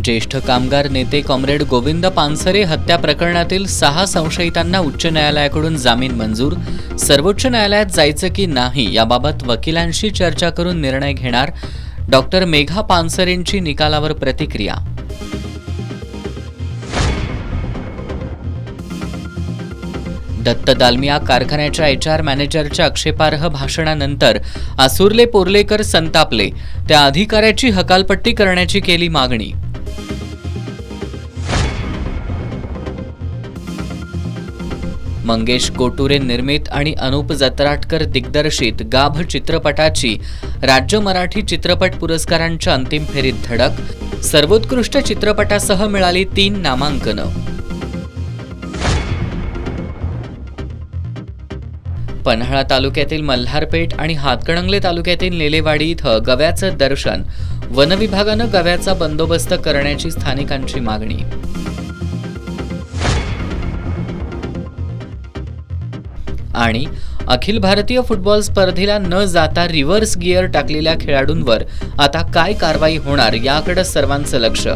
ज्येष्ठ कामगार नेते कॉम्रेड गोविंद पानसरे हत्या प्रकरणातील 6 संशयितांना उच्च न्यायालयाकडून जामीन मंजूर. सर्वोच्च न्यायालयात जायचं की नाही याबाबत वकिलांशी चर्चा करून निर्णय घेणार. डॉक्टर मेघा पानसरेंची निकालावर प्रतिक्रिया. दत्त दालमिया कारखान्याच्या HR मॅनेजरच्या आक्षेपार्ह भाषणानंतर आसुर्ले पोर्लेकर संतापले. त्या अधिकाऱ्याची हकालपट्टी करण्याची केली मागणी. मंगेश कोटुरे निर्मित आणि अनुप जत्राटकर दिग्दर्शित गाभ चित्रपटाची राज्य मराठी चित्रपट पुरस्कारांच्या अंतिम फेरीत धडक. सर्वोत्कृष्ट चित्रपटासह मिळाली 3 नामांकनं. पन्हाळा तालुक्यातील मल्हारपेठ आणि हातकणंगले तालुक्यातील नेलेवाडी इथं गव्याचं दर्शन. वनविभागानं गव्याचा बंदोबस्त करण्याची स्थानिकांची मागणी. आणि अखिल भारतीय फुटबॉल स्पर्धेला न जाता रिव्हर्स गिअर टाकलेल्या खेळाडूंवर आता काय कारवाई होणार याकडे सर्वांचं लक्ष.